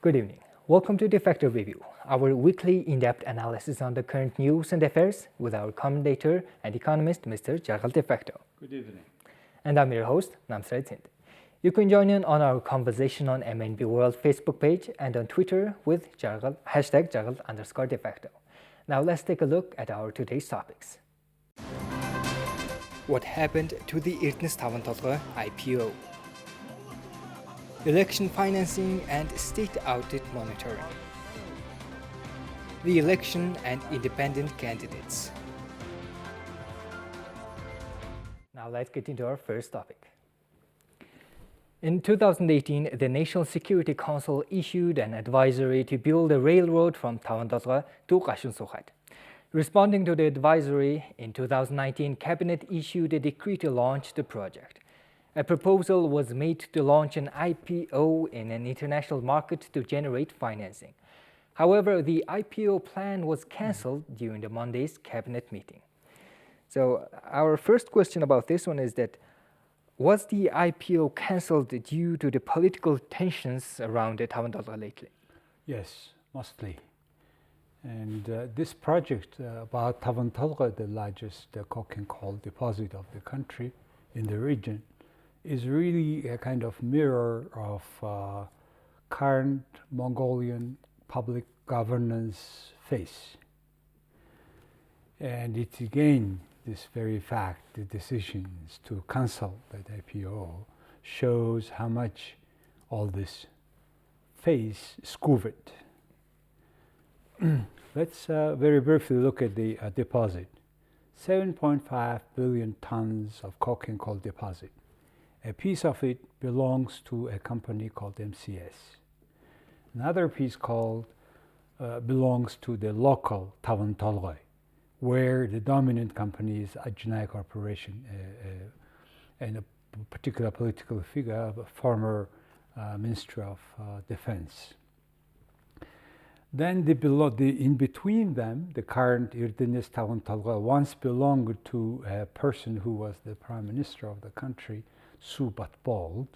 Good evening. Welcome to Defacto Review, our weekly in-depth analysis on the current news and affairs with our commentator and economist, Mr. Jargal Defacto. Good evening. And I'm your host, Namsrai Thind. You can join in on our conversation on MNB World Facebook page and on Twitter with Jargal, #Jargal_Defacto. Now let's take a look at our today's topics. What happened to the Erdenes Tavan IPO? Election financing and state audit monitoring. The election and independent candidates. Now let's get into our first topic. In 2018, the National Security Council issued an advisory to build a railroad from Tavan to Qashun-Sukhat. Responding to the advisory, in 2019, Cabinet issued a decree to launch the project. A proposal was made to launch an IPO in an international market to generate financing. However, the IPO plan was cancelled during the Monday's Cabinet meeting. So our first question about this one is that, was the IPO cancelled due to the political tensions around the Tavan lately? Yes, mostly. And this project about Tavan, the largest coking coal deposit of the country in the region, is really a kind of mirror of current Mongolian public governance phase. And it again, this very fact, the decisions to cancel that IPO shows how much all this phase scooved. Let's very briefly look at the deposit. 7.5 billion tons of coking coal deposit. A piece of it belongs to a company called MCS. Another piece belongs to the local Tavan Tolgoi, where the dominant company is Ajnai Corporation, and a particular political figure, a former Minister of Defense. Then in between them, the current Erdenes Tavan Tolgoi once belonged to a person who was the Prime Minister of the country, Subatbold,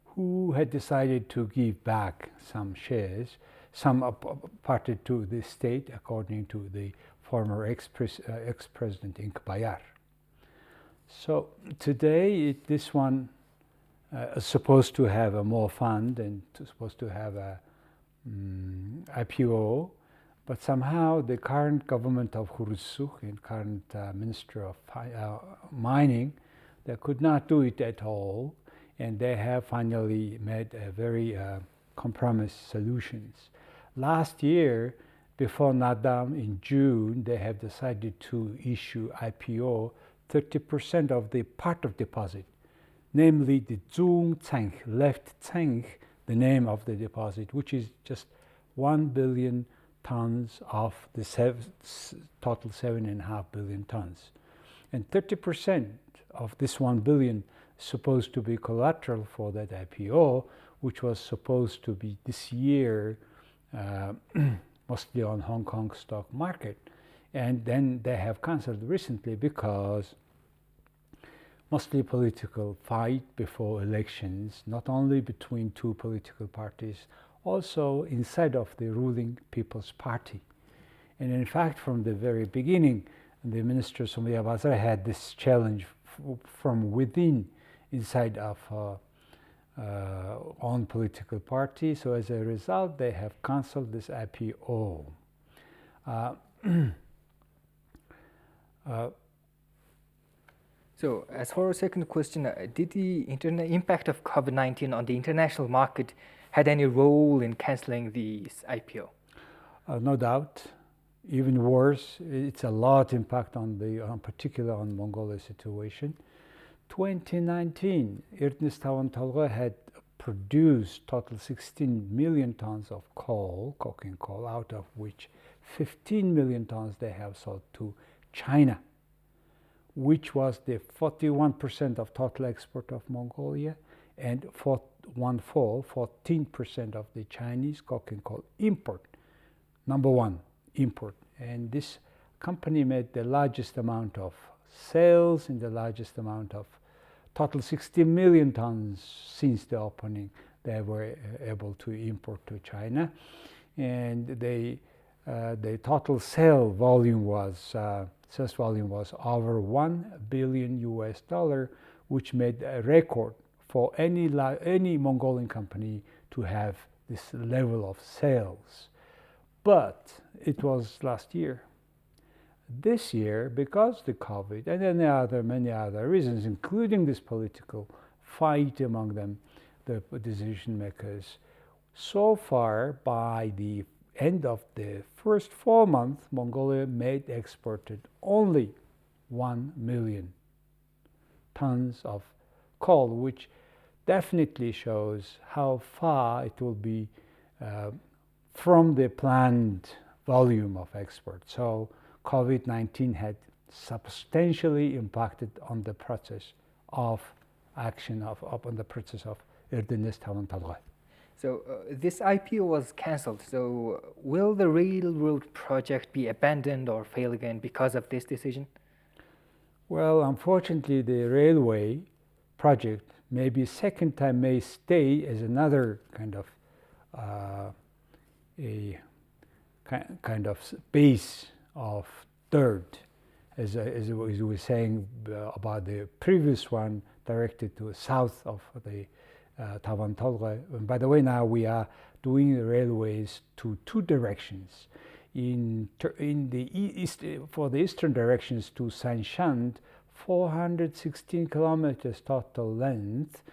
who had decided to give back some shares, some parted to the state, according to the former ex-president Inc. Bayar. So today, this one is supposed to have a more fund and supposed to have a IPO, but somehow the current government of Khuruzsukh and current Minister of Mining, they could not do it at all, and they have finally made a very compromise solutions. Last year, before Nadam in June, they have decided to issue IPO 30% of the part of deposit, namely the Zung Tsang, left Tsang, the name of the deposit, which is just 1 billion tons of the total 7.5 billion tons. And 30% of this 1 billion is supposed to be collateral for that IPO, which was supposed to be this year mostly on Hong Kong stock market. And then they have cancelled recently because mostly political fight before elections, not only between two political parties, also inside of the ruling People's Party. And in fact, from the very beginning, the Minister Somaya Bazar had this challenge from within, inside of own political party. So as a result, they have cancelled this IPO. So as for our second question, did the impact of COVID-19 on the international market had any role in cancelling this IPO? No doubt. Even worse, it's a lot impact on particular on Mongolia situation. 2019, Erdenes Tavan Tolgoi had produced total 16 million tons of coal, coking coal, out of which 15 million tons they have sold to China, which was the 41% of total export of Mongolia, and 14% of the Chinese coking coal import, number one import. And this company made the largest amount of sales and the largest amount of total 60 million tons since the opening they were able to import to China, and the total sales volume was over $1 billion, which made a record for any Mongolian company to have this level of sales. But it was last year. This year, because the COVID and many other reasons, including this political fight among them, the decision makers, so far by the end of the first 4 months, Mongolia exported only 1 million tons of coal, which definitely shows how far it will be from the planned volume of export. So COVID-19 had substantially impacted on the process of action on the process of Erdenes, Tavan, Tolgoi. So this IPO was cancelled. So will the railroad project be abandoned or fail again because of this decision? Well, unfortunately, the railway project maybe second time may stay as another kind of base of dirt, as we were saying about the previous one directed to south of the Tavan Tolgoi. And by the way, now we are doing the railways to two directions. In the east, for the eastern directions to Sanshan, 416 kilometers total length,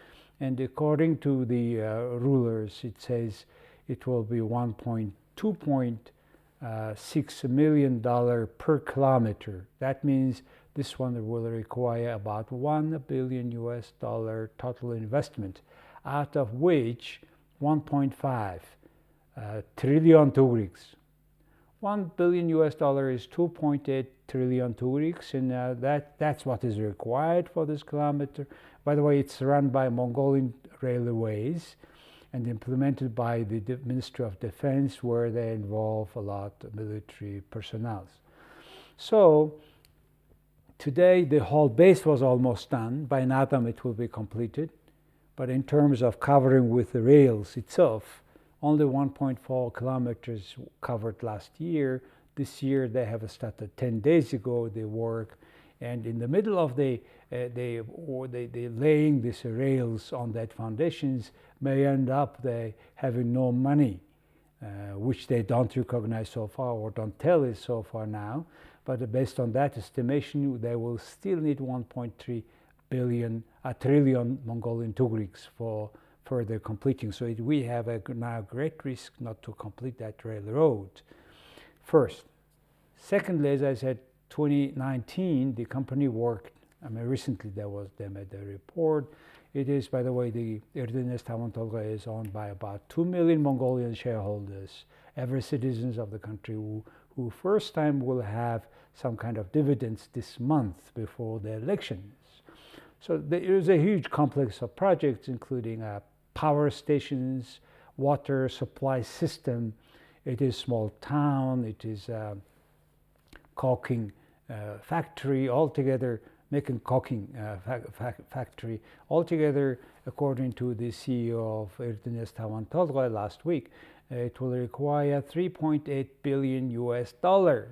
and according to the rulers, it says it will be $2.6 million per kilometer. That means this one will require about $1 billion total investment, out of which 1.5 trillion tugriks. $1 billion is 2.8 trillion tugriks, and that's what is required for this kilometer. By the way, it's run by Mongolian Railways and implemented by the Ministry of Defense, where they involve a lot of military personnel. So today the whole base was almost done. By autumn it will be completed. But in terms of covering with the rails itself, only 1.4 kilometers covered last year. This year they have started 10 days ago the work, and in the middle of the laying these rails on that foundations may end up they having no money, which they don't recognize so far or don't tell us so far now. But based on that estimation, they will still need 1.3 trillion Mongolian tugriks for further completing. So we have now great risk not to complete that railroad. First. Secondly, as I said, 2019, the company worked, recently they made a report. It is, by the way, the Erdenes Tavan Tolgoi is owned by about 2 million Mongolian shareholders, every citizens of the country who first time will have some kind of dividends this month before the elections. So there is a huge complex of projects, including power stations, water supply system. It is small town. It is caulking factory altogether, making caulking factory altogether. According to the CEO of Erdenes Tavan Tolgoi last week, it will require $3.8 billion.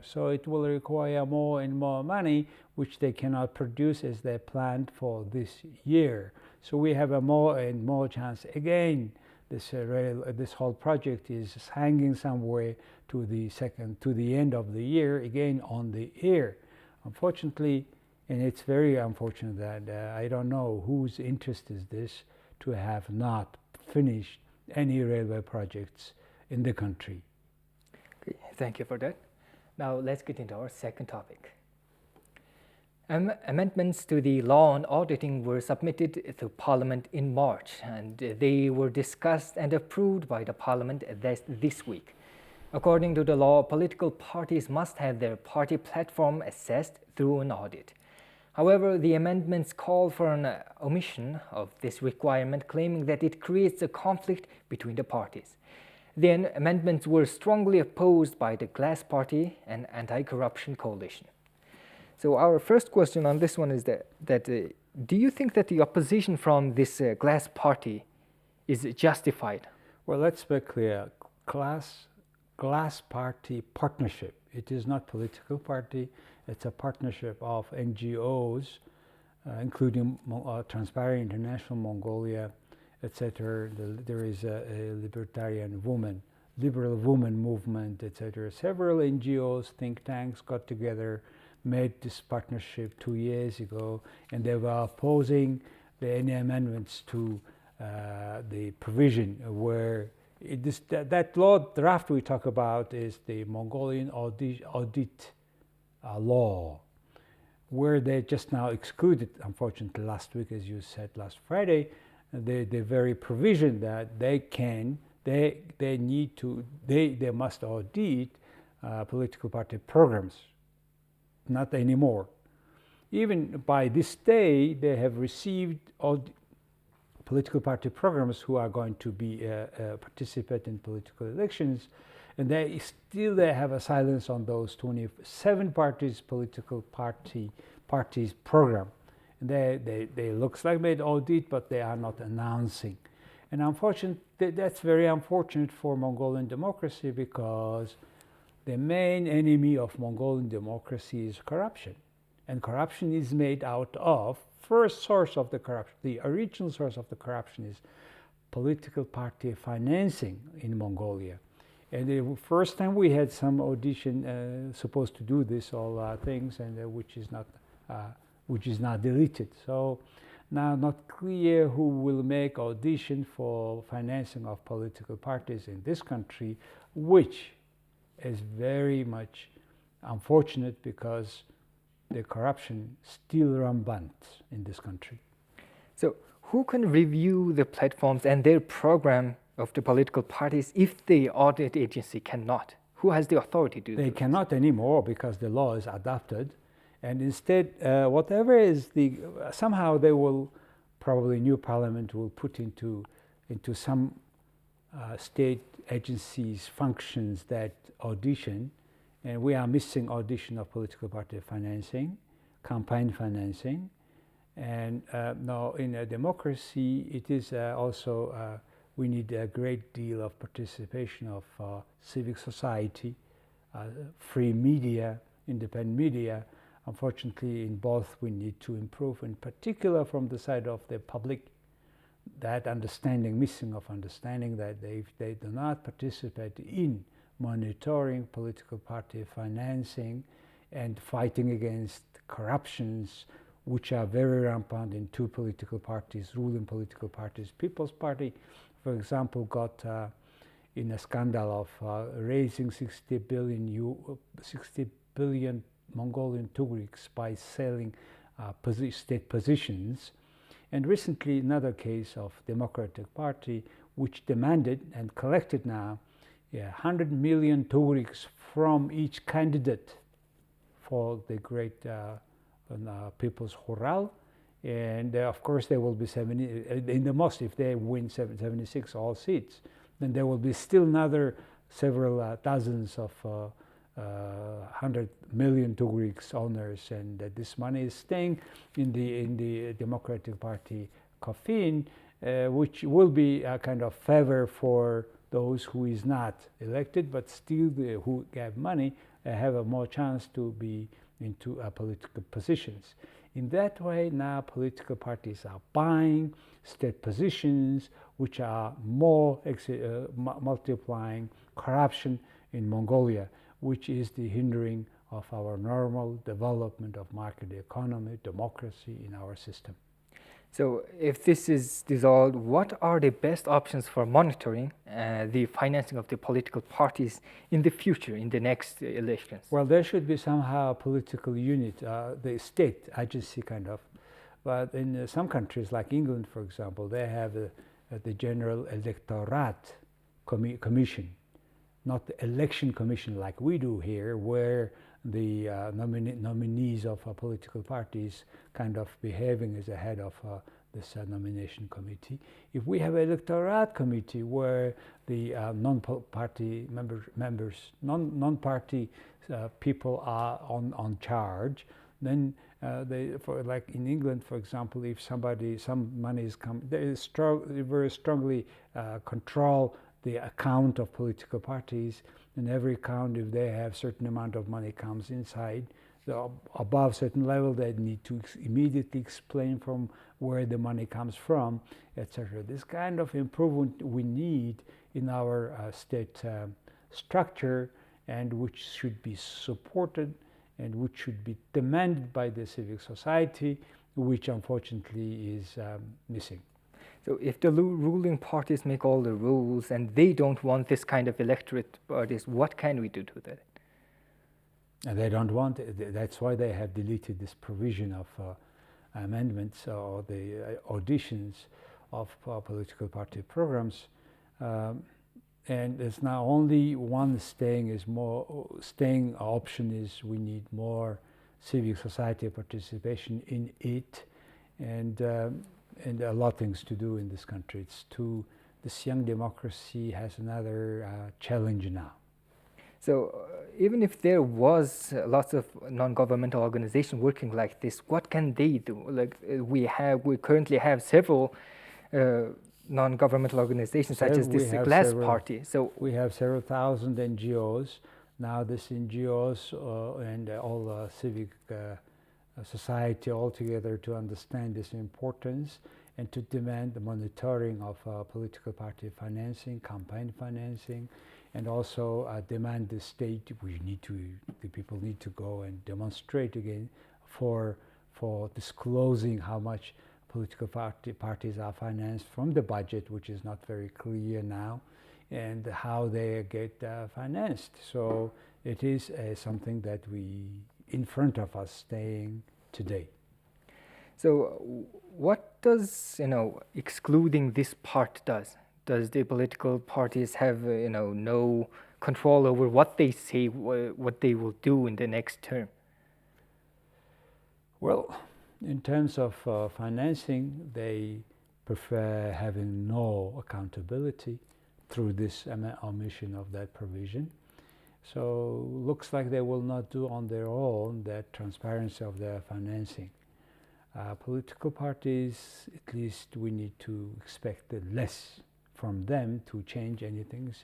So it will require more and more money, which they cannot produce as they planned for this year. So we have a more and more chance again. This whole project is hanging somewhere to the end of the year, again on the air. Unfortunately, and it's very unfortunate that I don't know whose interest is this to have not finished any railway projects in the country. Okay, thank you for that. Now let's get into our second topic. Amendments to the law on auditing were submitted to Parliament in March, and they were discussed and approved by the Parliament this week. According to the law, political parties must have their party platform assessed through an audit. However, the amendments call for an omission of this requirement, claiming that it creates a conflict between the parties. The amendments were strongly opposed by the Glass Party and Anti-Corruption Coalition. So our first question on this one is that do you think that the opposition from this Glass Party is justified? Well, let's be clear. Glass party partnership. It is not political party. It's a partnership of NGOs, including Transparent International Mongolia, etc. There is a libertarian woman, liberal woman movement, etc. Several NGOs, think tanks got together, made this partnership 2 years ago, and they were opposing any amendments to the provision where that law draft we talk about is the Mongolian audit law, where they just now excluded, unfortunately last week, as you said, last Friday, the very provision that they must audit political party programs. Not anymore. Even by this day, they have received all political party programs who are going to be participate in political elections, and they have a silence on those 27 political parties program. And they looks like they audit, but they are not announcing. And that's very unfortunate for Mongolian democracy, because the main enemy of Mongolian democracy is corruption. And corruption is made out of, first source of the corruption, the original source of the corruption is political party financing in Mongolia. And the first time we had some audition supposed to do this, all things, and which is not deleted. So now not clear who will make audition for financing of political parties in this country, which is very much unfortunate because the corruption still rampant in this country. So who can review the platforms and their program of the political parties if the audit agency cannot? Who has the authority to do this? They cannot anymore because the law is adopted, and instead whatever is somehow they will, probably new parliament will put into some state agencies functions that audition, and we are missing audition of political party financing, campaign financing, and now in a democracy it is also we need a great deal of participation of civic society, free media, independent media. Unfortunately, in both we need to improve, in particular from the side of the public, that missing of understanding that if they do not participate in monitoring political party financing and fighting against corruptions, which are very rampant in two political parties, ruling political parties. People's Party, for example, got in a scandal of raising 60 billion Mongolian tugriks by selling state positions. And recently another case of Democratic Party, which demanded and collected now 100 million tugriks from each candidate for the great People's Hural. And of course there will be 70, in the most, if they win 76 all seats, then there will be still another several dozens of 100 million tugriks owners, and this money is staying in the Democratic Party coffin, which will be a kind of favor for those who is not elected, but still who have money have a more chance to be into political positions. In that way, now political parties are buying state positions, which are more multiplying corruption in Mongolia, which is the hindering of our normal development of market economy, democracy in our system. So if this is dissolved, what are the best options for monitoring the financing of the political parties in the future, in the next elections? Well, there should be somehow a political unit, the state agency kind of. But in some countries like England, for example, they have the General Electorate Commission, not the election commission like we do here, where the nominees of political parties kind of behaving as a head of this nomination committee. If we have an electorate committee where the non-party members, non-party people are on charge, then Like in England, for example, if some money is coming, they very strongly control the account of political parties. In every account, if they have certain amount of money comes inside, above certain level, they need to immediately explain from where the money comes from, etc. This kind of improvement we need in our state structure, and which should be supported and which should be demanded by the civic society, which unfortunately is missing. So if the ruling parties make all the rules and they don't want this kind of electorate parties, what can we do to that? And they don't want it. That's why they have deleted this provision of amendments or the auditions of political party programs. And there's now only one staying option is we need more civic society participation in it, and a lot of things to do in this country. This young democracy has another challenge now. So even if there was lots of non-governmental organizations working like this, what can they do? Like we currently have several non-governmental organizations such as this Glass Party. So we have several thousand NGOs. Now this NGOs and all civic society all together to understand this importance and to demand the monitoring of political party financing, campaign financing, and also demand the state. The people need to go and demonstrate again for disclosing how much political parties are financed from the budget, which is not very clear now, and how they get financed. So it is something that in front of us staying today. So what does excluding this part does? Does the political parties have no control over what they say, what they will do in the next term? Well, in terms of financing, they prefer having no accountability through this omission of that provision. So looks like they will not do on their own that transparency of their financing. Political parties, at least we need to expect less from them to change anything.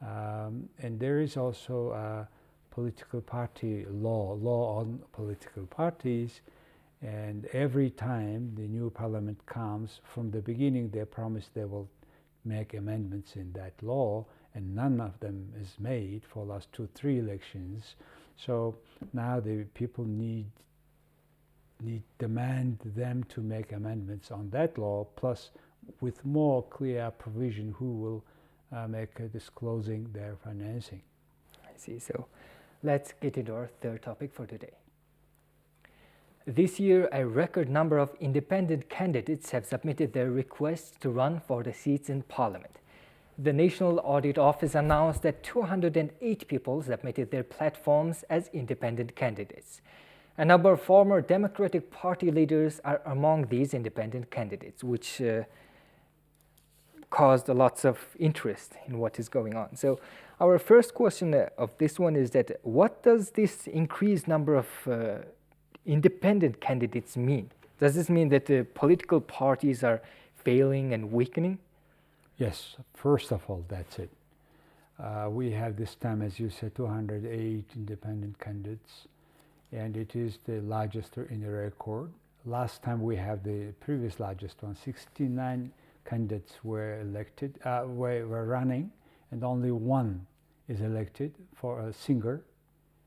And there is also a political party law on political parties. And every time the new parliament comes, from the beginning they promise they will make amendments in that law, and none of them is made for last 2-3 elections. So now the people demand them to make amendments on that law, plus with more clear provision who will make disclosing their financing. I see. So let's get into our third topic for today. This year, a record number of independent candidates have submitted their requests to run for the seats in Parliament. The National Audit Office announced that 208 people submitted their platforms as independent candidates. A number of former Democratic Party leaders are among these independent candidates, which caused lots of interest in what is going on. So our first question of this one is that what does this increased number of independent candidates mean? Does this mean that the political parties are failing and weakening? Yes, first of all, that's it. We have this time, as you said, 208 independent candidates, and it is the largest in the record. Last time we have the previous largest one, 69 candidates were elected, were running, and only one is elected for a singer,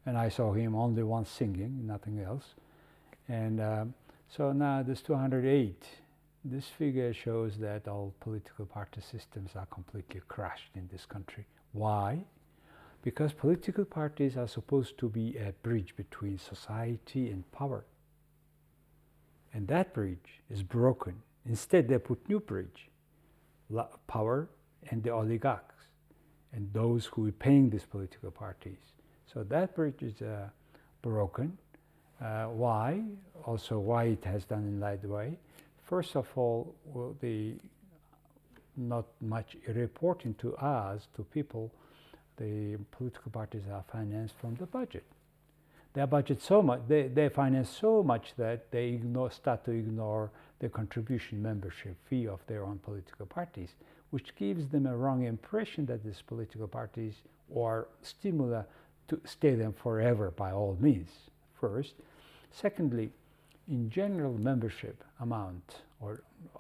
and I saw him only once singing, nothing else. And so now this 208, this figure shows that all political party systems are completely crashed in this country. Why? Because political parties are supposed to be a bridge between society and power. And that bridge is broken. Instead, they put new bridge, power and the oligarchs and those who are paying these political parties. So that bridge is broken. Why? Also, why it has done in that way? First of all, not much reporting to us, to people, the political parties are financed from the budget. their budget so much, they finance so much that they start to ignore the contribution membership fee of their own political parties, which gives them a wrong impression that these political parties are stimuli to stay them forever by all means, first. Secondly, in general, membership amount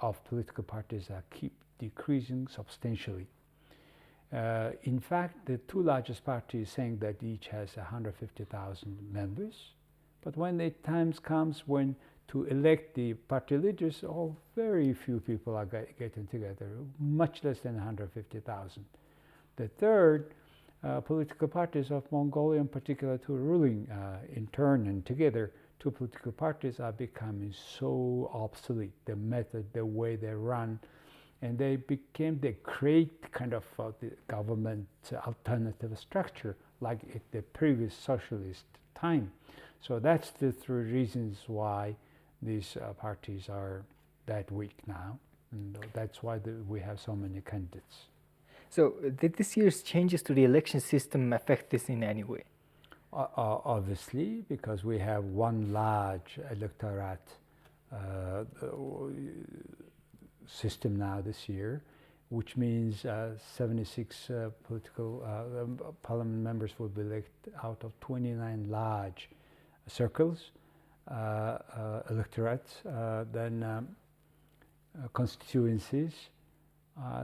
of political parties keep decreasing substantially. In fact, the two largest parties saying that each has 150,000 members, but when the time comes when to elect the party leaders, very few people are getting together, much less than 150,000. The third, political parties of Mongolia, in particular, two ruling in turn and together, two political parties are becoming so obsolete. The method, the way they run, and they create kind of the government alternative structure like at the previous socialist time. So that's the three reasons why these parties are that weak now, and that's why we have so many candidates. So did this year's changes to the election system affect this in any way? Obviously, because we have one large electorate system now this year, which means 76 political parliament members will be elected out of 29 large circles, electorates, then constituencies.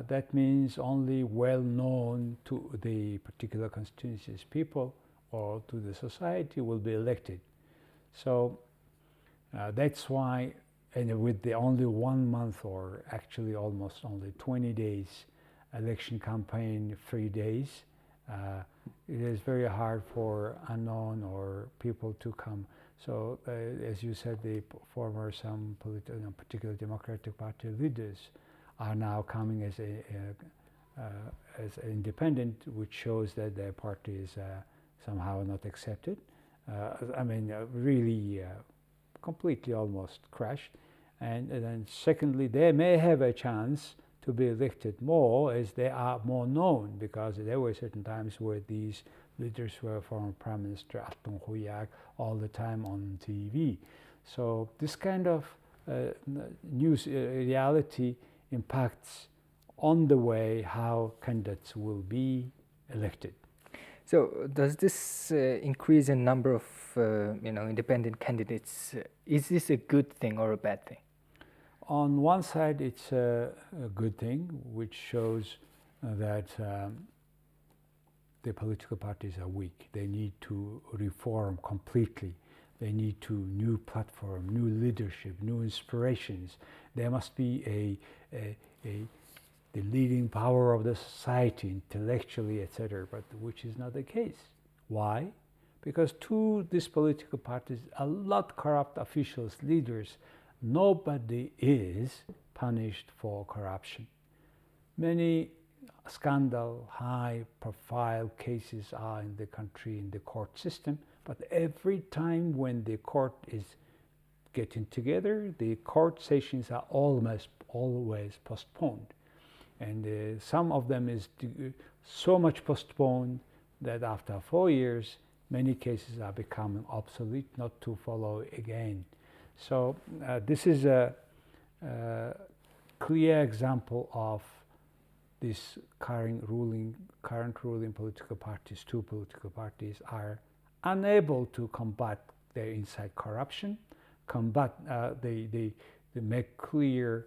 That means only well-known to the particular constituencies people or to the society will be elected. So that's why, and with the only 1 month or actually almost only 20 days election campaign, 3 days, it is very hard for unknown or people to come. So as you said, the former some particular Democratic Party leaders are now coming as independent, which shows that their party is somehow not accepted. Really completely almost crashed. And then secondly, they may have a chance to be elected more as they are more known, because there were certain times where these leaders were former Prime Minister Tolgoi all the time on TV. So this kind of news reality impacts on the way how candidates will be elected. So does this increase in number of independent candidates, is this a good thing or a bad thing? On one side, it's a good thing, which shows that the political parties are weak. They need to reform completely. They need new platform, new leadership, new inspirations. There must be the leading power of the society, intellectually, etc., but which is not the case. Why? Because to these political parties, a lot corrupt officials, leaders, nobody is punished for corruption. Many scandal, high-profile cases are in the country, in the court system, but every time when the court is getting together, the court sessions are almost always postponed. And some of them is so much postponed that after 4 years, many cases are becoming obsolete, not to follow again. So this is a clear example of this current ruling political parties. Two political parties are unable to combat their inside corruption, they make clear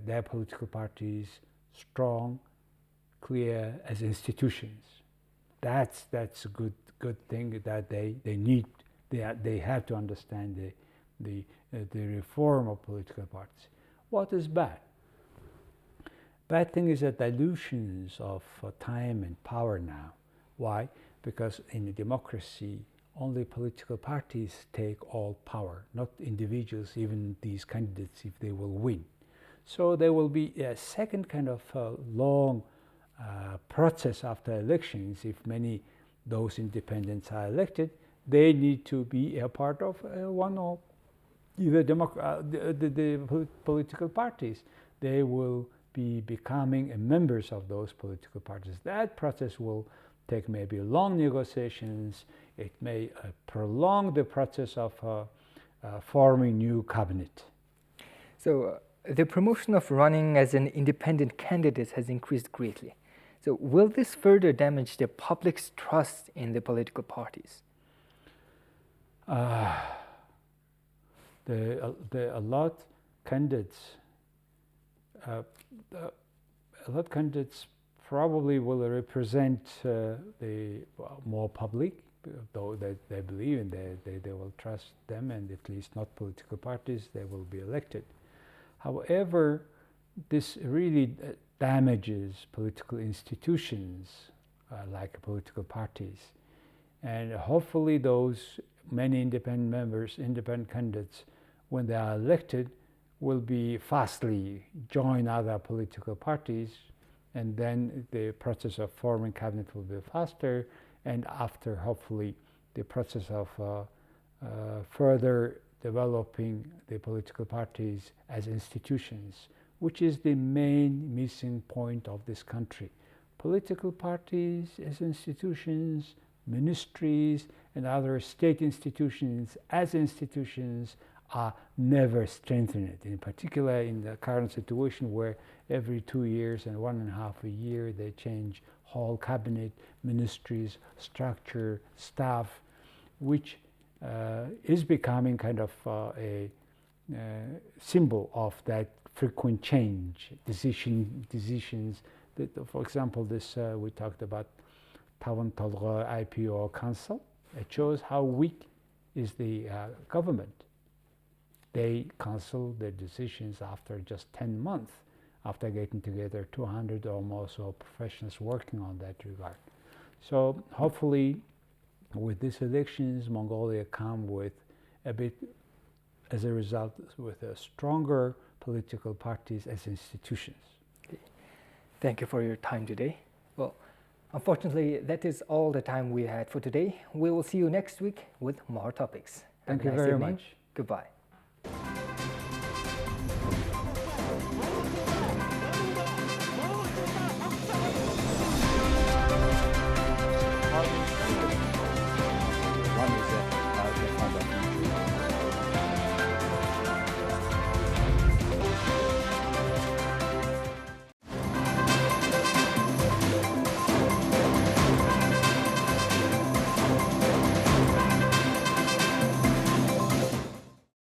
their political parties strong, clear as institutions. That's a good thing that they need. They have to understand the reform of political parties. What is bad? Bad thing is the dilutions of time and power now. Why? Because in a democracy, only political parties take all power, not individuals, even these candidates, if they will win. So there will be a second kind of long process after elections. If those independents are elected, they need to be a part of one or either the political parties. They will be becoming members of those political parties. That process will take maybe long negotiations. It may prolong the process of forming new cabinet. So the promotion of running as an independent candidate has increased greatly. So will this further damage the public's trust in the political parties? A lot candidates probably will represent the more public, though they believe and they will trust them, and at least not political parties, they will be elected. However, this really damages political institutions like political parties, and hopefully those many independent members, independent candidates, when they are elected, will be fastly join other political parties, and then the process of forming cabinet will be faster, and after hopefully the process of further developing the political parties as institutions, which is the main missing point of this country. Political parties as institutions, ministries and other state institutions as institutions are never strengthened, in particular in the current situation where every 2 years and 1.5 years they change whole cabinet, ministries, structure, staff, which is becoming kind of a symbol of that frequent change, decisions that, for example, this we talked about Tavan Tolgoi IPO Council. It shows how weak is the government. They cancel their decisions after just 10 months, after getting together 200 or more so professionals working on that regard. So hopefully with these elections, Mongolia come with a bit, as a result, with a stronger political parties as institutions. Okay. Thank you for your time today. Well, unfortunately, that is all the time we had for today. We will see you next week with more topics. Thank you very much. Goodbye.